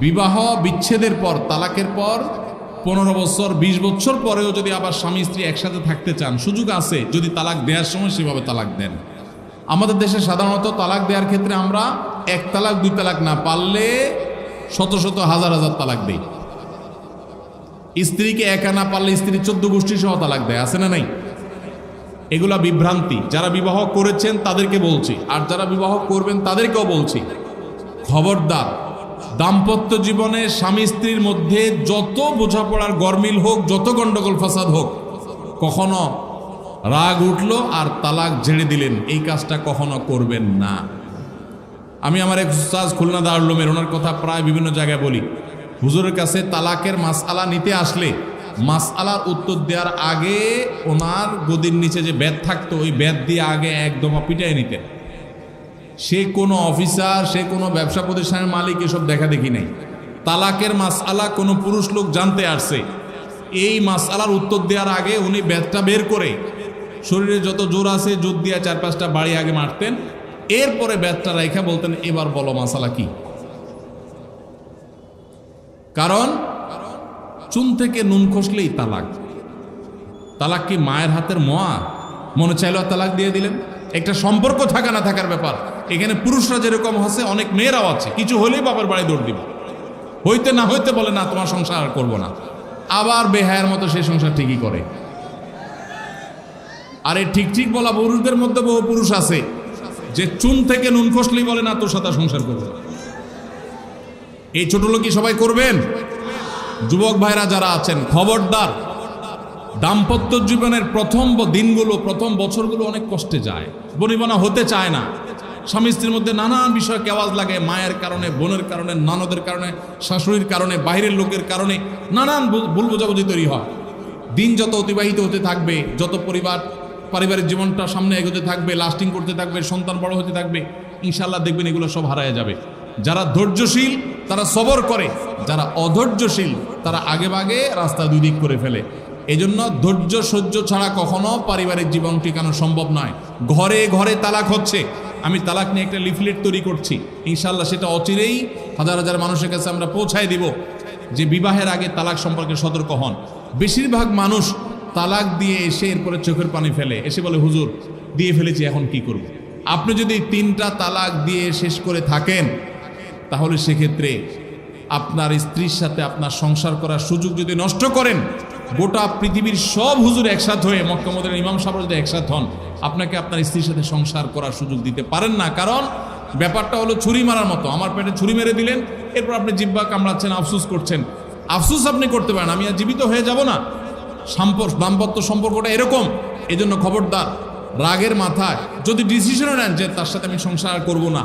বিবাহ বিচ্ছেদের পর, তালাকের পর 15 বছর 20 বছর পরেও যদি আবার স্বামী স্ত্রী একসাথে থাকতে চান, সুযোগ আছে যদি তালাক দেওয়ার সময় সেভাবে তালাক দেন। আমাদের দেশে সাধারণত তালাক দেওয়ার ক্ষেত্রে আমরা 1 তালাক 2 তালাক না, পারলে শত শত হাজার হাজার তালাক দেই। স্ত্রীকে একা না পারলে স্ত্রী 14 গোষ্ঠী সহ তালাক দেয়, আছে না নাই? এগুলা বিভ্রান্তি। যারা বিবাহ করেছেন তাদেরকে বলছি, আর যারা বিবাহ করবেন তাদেরকেও বলছি, খবরদার, দাম্পত্য জীবনে স্বামী স্ত্রীর মধ্যে যত বোঝাপড়ার গরমিল হোক, যত গন্ডগোল ফাসাদ হোক, কখনো রাগ উঠলো আর তালাক ঝেড়ে দিলেন, এই কাজটা কখনো করবেন না। আমি আমার এক উস্তাদ খুলনা দারুল উলুমের, ওনার কথা প্রায় বিভিন্ন জায়গায় বলি, হুজুরের কাছে তালাকের মাসআলা নিতে আসলে মাসআলার উত্তর দেওয়ার আগে ওনার গদির নিচে যে বেত থাকতো, ওই বেত দিয়ে আগে একদম পিটাই নিতেন। সে কোনো অফিসার, সে কোনো ব্যবসা প্রতিষ্ঠানের মালিক এসব দেখা দেখি নাই। তালাকের মাসআলা কোনো পুরুষ লোক জানতে আসছে, এই মাসআলার উত্তর দেওয়ার আগে উনি বেতটা বের করে শরীরে যত জোর আছে জোর দিয়ে 4-5টা বাড়ি আগে মারতেন, এরপরে বেতটা রেখে বলতেন, এবার বলো মাসআলা কি। কারণ চুন থেকে নুন খসলেই তালাক। তালাক কি মায়ের হাতের মোয়া? মনে চাইলো তালাক দিয়ে দিলেন। একটা সম্পর্ক থাকা না থাকার ব্যাপার। এখানে পুরুষরা যেরকম আছে, অনেক মেয়েরাও আছে, কিছু হলেই বাবার বাড়ি দৌড় দিবে, হইতে না হইতে বলে না তোমার সংসার আর করবো না, আবার বেহায়ের মতো সেই সংসার ঠিকই করে। আর এই ঠিক ঠিক বলা পুরুষদের মধ্যে বহু পুরুষ আছে যে চুন থেকে নুন খসলেই বলে না তোর সাথে সংসার করবো। এই ছোট লোকই সবাই করবেন? যুবক ভাইরা যারা আছেন, খবরদার, দাম্পত্য জীবনের প্রথম দিনগুলো, প্রথম বছরগুলো অনেক কষ্টে যায়, বনিবনা হতে চায় না। স্বামী স্ত্রীর মধ্যে নানান বিষয় কেওয়াজ লাগে, মায়ের কারণে, বোনের কারণে, ননদের কারণে, শাশুড়ির কারণে, বাইরের লোকের কারণে নানান ভুল বোঝাবুঝি তৈরি হয়। দিন যত অতিবাহিত হতে থাকবে, যত পারিবারিক জীবনটা সামনে এগোতে থাকবে, লাস্টিং করতে থাকবে, সন্তান বড় হতে থাকবে, ইনশাল্লাহ দেখবেন এগুলো সব হারায় যাবে। যারা ধৈর্যশীল তারা সবর করে, যারা অধৈর্যশীল তারা আগে ভাগে রাস্তা দুই দিক করে ফেলে। এই জন্য ধৈর্য সহ্য ছাড়া কখনো পারিবারিক জীবন টিকানো সম্ভব নয়। ঘরে ঘরে তালাক হচ্ছে। আমি তালাক নিয়ে একটা লিফলেট তৈরি করছি, ইনশাল্লাহ সেটা অচিরেই হাজার হাজার মানুষের কাছে আমরা পৌঁছায় দিব, যে বিবাহের আগে তালাক সম্পর্কে সতর্ক হন। বেশিরভাগ মানুষ তালাক দিয়ে এসে এরপরে চোখের পানি ফেলে, এসে বলে হুজুর দিয়ে ফেলেছি, এখন কি করব। আপনি যদি 3টা তালাক দিয়ে শেষ করে থাকেন, তাহলে সেক্ষেত্রে আপনার স্ত্রীর সাথে আপনার সংসার করার সুযোগ যদি নষ্ট করেন, গোটা পৃথিবীর সব হুজুর একসাথে হয়ে, মক্কা মদিনার ইমাম সাহেব যদি একসাথে হন, আপনাকে আপনার স্ত্রীর সাথে সংসার করার সুযোগ দিতে পারেন না। কারণ ব্যাপারটা হলো ছুরি মারার মতো। আমার পেটে ছুরি মেরে দিলেন, এরপর আপনি জিহ্বা কামড়াচ্ছেন, আফসুস করছেন। আফসুস আপনি করতে পারেন, আমি আর জীবিত হয়ে যাব না। দাম্পত্য সম্পর্কটা এরকম। এজন্য খবরদার, রাগের মাথায় যদি ডিসিশনও নেন যে তার সাথে আমি সংসার করব না,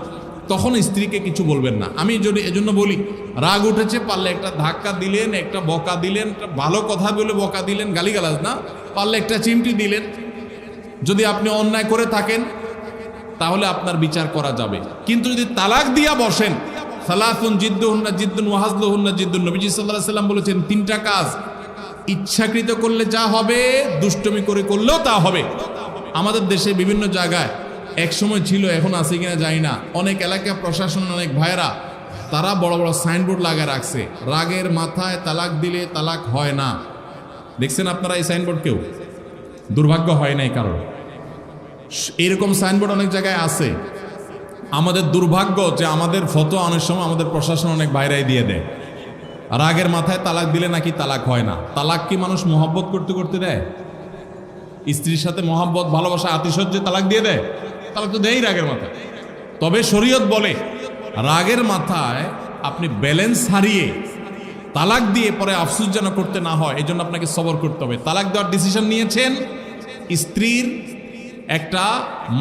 তখন স্ত্রীকে কিছু বলবেন না। আমি যদি এজন্য বলি, রাগ উঠেছে, পারলে একটা ধাক্কা দিলেন, একটা বকা দিলেন, একটা ভালো কথা বলে বকা দিলেন, গালিগালাজ না, পারলে একটা চিমটি দিলেন। যদি আপনি অন্যায় করে থাকেন তাহলে আপনার বিচার করা যাবে। কিন্তু যদি তালাক দিয়া বসেন, সালাতুন জিদ্দুহুন্না জিদ্দুন ওয়া হাজলুহুন্না জিদ্দুন, নবীজি সাল্লাল্লাহু আলাইহি ওয়াসাল্লাম বলেছেন 3টা কাজ ইচ্ছাকৃত করলে যা হবে, দুষ্টমি করে করলেও তা হবে। আমাদের দেশে বিভিন্ন জায়গায় একসময় ছিল, এখন আছে কিনা জানি না, অনেক এলাকা প্রশাসন, অনেক ভাইয়েরা তারা বড় বড় সাইনবোর্ড লাগিয়ে রাখছে, রাগের মাথায় তালাক দিলে তালাক হয় না। দেখছেন আপনারা এই সাইনবোর্ড? কেউ দুর্ভাগ্য হয় নাই কারণ এরকম সাইনবোর্ড অনেক জায়গায় আছে। আমাদের দুর্ভাগ্য যে আমাদের ফতোয়া অনেক সময় আমাদের প্রশাসন অনেক বাইরে দিয়ে দেয়, রাগের মাথায় তালাক দিলে নাকি তালাক হয় না। তালাক কি মানুষ মহব্বত করতে করতে দেয়? স্ত্রীর সাথে মহব্বত, ভালোবাসা, আতিশয্যে তালাক দিয়ে দেয়? তালাক তো দেয়ই রাগের মাথায়। তবে শরীয়ত বলে রাগের মাথায় আপনি ব্যালেন্স হারিয়ে তালাক দিয়ে পরে আফসোস যেন করতে না হয়, এই জন্য আপনাকে সবর করতে হবে। তালাক দেওয়ার ডিসিশন নিয়েছেন, স্ত্রীর একটা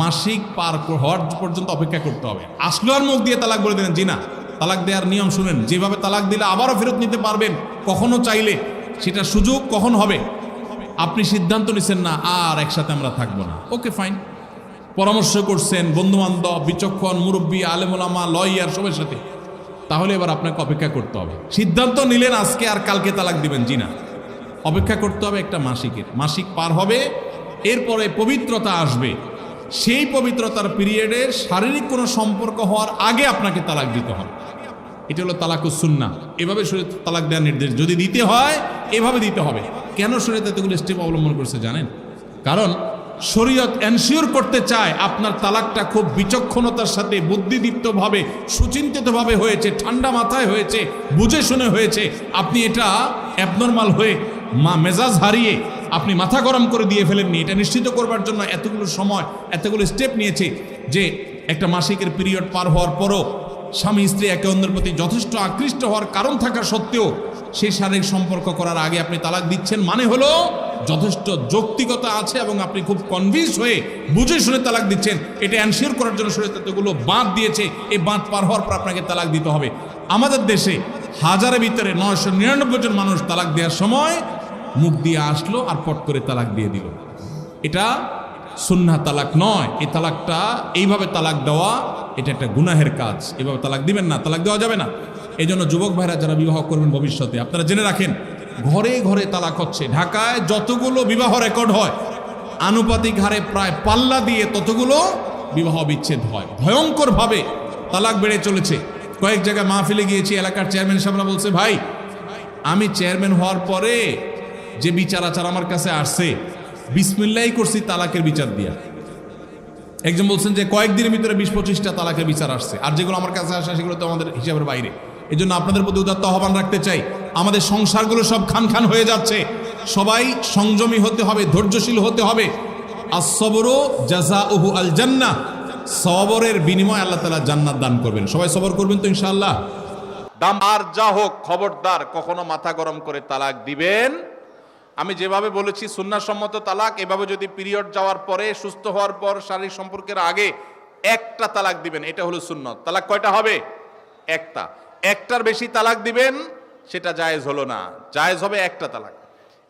মাসিক পার হওয়ার পর্যন্ত অপেক্ষা করতে হবে। আসলো আর মুখ দিয়ে তালাক বলে দিলেন, জি না। তালাক দেওয়ার নিয়ম শুনেন, যেভাবে তালাক দিলে আবারও ফেরত নিতে পারবেন কখনো চাইলে, সেটা সুযোগ কখন হবে। আপনি সিদ্ধান্ত নিচ্ছেন না আর একসাথে আমরা থাকবো না, ওকে ফাইন, পরামর্শ করছেন বন্ধু বান্ধব, বিচক্ষণ মুরব্বী, আলেমুলামা, লয়ার সবার সাথে, তাহলে এবার আপনাকে অপেক্ষা করতে হবে। সিদ্ধান্ত নিলেন আজকে আর কালকে তালাক দিবেন, জি না, অপেক্ষা করতে হবে একটা মাসিকের। মাসিক পার হবে, এরপরে পবিত্রতা আসবে, সেই পবিত্রতার পিরিয়ডে শারীরিক কোনো সম্পর্ক হওয়ার আগে আপনাকে তালাক দিতে হবে। এটা হলো তালাকুস সুন্নাহ। এভাবে শরীয়ত তালাক দেওয়ার নির্দেশ, যদি দিতে হয় এভাবে দিতে হবে। কেন শরীয়ত এতগুলো স্টেপ অবলম্বন করছে জানেন? কারণ শরীয়ত এনশিওর করতে চায় আপনার তালাকটা খুব বিচক্ষণতার সাথে, বুদ্ধিদীপ্তভাবে, সুচিন্তিতভাবে হয়েছে, ঠান্ডা মাথায় হয়েছে, বুঝে শুনে হয়েছে। আপনি এটা অ্যাবনর্মাল হয়ে মেজাজ হারিয়ে আপনি মাথা গরম করে দিয়ে ফেলেননি। এটা নিশ্চিত করবার জন্য এতগুলো সময়, এতগুলো স্টেপ নিয়েছে যে একটা মাসিকের পিরিয়ড পার হওয়ার পরও স্বামী স্ত্রী একে অন্যের প্রতি যথেষ্ট আকৃষ্ট হওয়ার কারণ থাকা সত্ত্বেও সেই শারীরিক সম্পর্ক করার আগে আপনি তালাক দিচ্ছেন, মানে হলো যথেষ্ট যৌক্তিকতা আছে এবং আপনি খুব কনভিন্স হয়ে বুঝে শুনে তালাক দিচ্ছেন। এটা এনশিওর করার জন্য শরীয়ত এতগুলো বাঁধ দিয়েছে। এই বাঁধ পার হওয়ার পর আপনাকে তালাক দিতে হবে। আমাদের দেশে হাজারের ভিতরে 999 জন মানুষ তালাক দেওয়ার সময় মুখ দিয়ে আসলো আর পট করে তালাক দিয়ে দিল। এটা সুন্নাহ তালাক নয়। এই তালাকটা, এইভাবে তালাক দেওয়া, এটা একটা গুনাহের কাজ। এভাবে তালাক দিবেন না, তালাক দেওয়া যাবে না। এই জন্য যুবক ভাইরা যারা বিবাহ করবেন ভবিষ্যতে, আপনারা জেনে রাখেন, ঘরে ঘরে তালাক হচ্ছে। ঢাকায় যতগুলো বিবাহ রেকর্ড হয়, আনুপাতিক হারে প্রায় পাল্লা দিয়ে ততগুলো বিবাহ বিচ্ছেদ হয়। ভয়ঙ্করভাবে তালাক বেড়ে চলেছে। কয়েক জায়গায় মাহফিলে গিয়েছি, এলাকার চেয়ারম্যান সাহেবরা বলছে, ভাই আমি চেয়ারম্যান হওয়ার পরে যে বিচার আচার আমার কাছে আসছে, বিসমিল্লাহি করছি তালাকের বিচার দিয়া। একজন বলছেন যে কয়েকদিনের ভিতরে 20-25টা তালাকের বিচার আসছে, আর যেগুলো আমার কাছে আসে সেগুলো তো আমাদের হিসাবের বাইরে। এই জন্য আপনাদের প্রতি উদাত্ত আহ্বান রাখতে চাই, আমাদের সংসারগুলো সব খান খান হয়ে যাচ্ছে। সবাই সংযমী হতে হবে, ধৈর্যশীল হতে হবে। as-sabru জাযাউহু আল জান্নাহ, সবরের বিনিময়ে আল্লাহ তাআলা জান্নাত দান করবেন। সবাই সবর করবেন তো ইনশাআল্লাহ। দাম আর যা হোক, খবরদার কখনো মাথা গরম করে তালাক দিবেন। আমি যেভাবে বলেছি সুন্নাহসম্মত তালাক, এভাবে যদি পিরিয়ড যাওয়ার পরে, সুস্থ হওয়ার পর, শারীরিক সম্পর্কের আগে একটা তালাক দিবেন, এটা হলো সুন্নত। তালাক কয়টা হবে? একটা। একটার বেশি তালাক দিবেন সেটা জায়েজ হলো না। জায়েজ হবে একটা তালাক।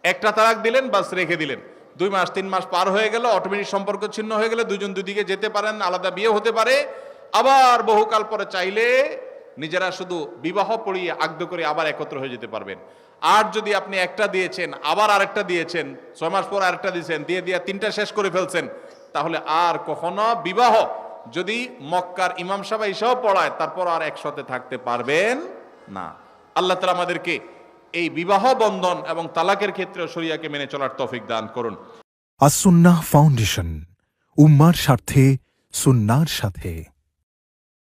একটা তালাক দিলেন, বাস রেখে দিলেন। 2 মাস 3 মাস পার হয়ে গেল, অটোমেটিক সম্পর্ক ছিন্ন হয়ে গেলে দুজন দুদিকে যেতে পারেন, আলাদা বিয়ে হতে পারে। আবার বহুকাল পরে চাইলে নিজেরা শুধু বিবাহ পড়িয়ে আগদ করে আবার একত্র হয়ে যেতে পারবেন। আর যদি আপনি একটা দিয়েছেন, আবার আরেকটা দিয়েছেন, 6 মাস পর আরেকটা দিয়েছেন, দিয়ে 3টা শেষ করে ফেলছেন, তাহলে আর কখনো বিবাহ যদি মক্কার ইমাম সাহেব এসেও পড়ায়, তারপর আর একসাথে থাকতে পারবেন না। আল্লাহ তাআলা আমাদেরকে এই বিবাহ বন্ধন এবং তালাকের ক্ষেত্রে শরিয়াকে মেনে চলার তৌফিক দান করুন। আস-সুন্নাহ ফাউন্ডেশন, উম্মার স্বার্থে সুন্নাহর সাথে।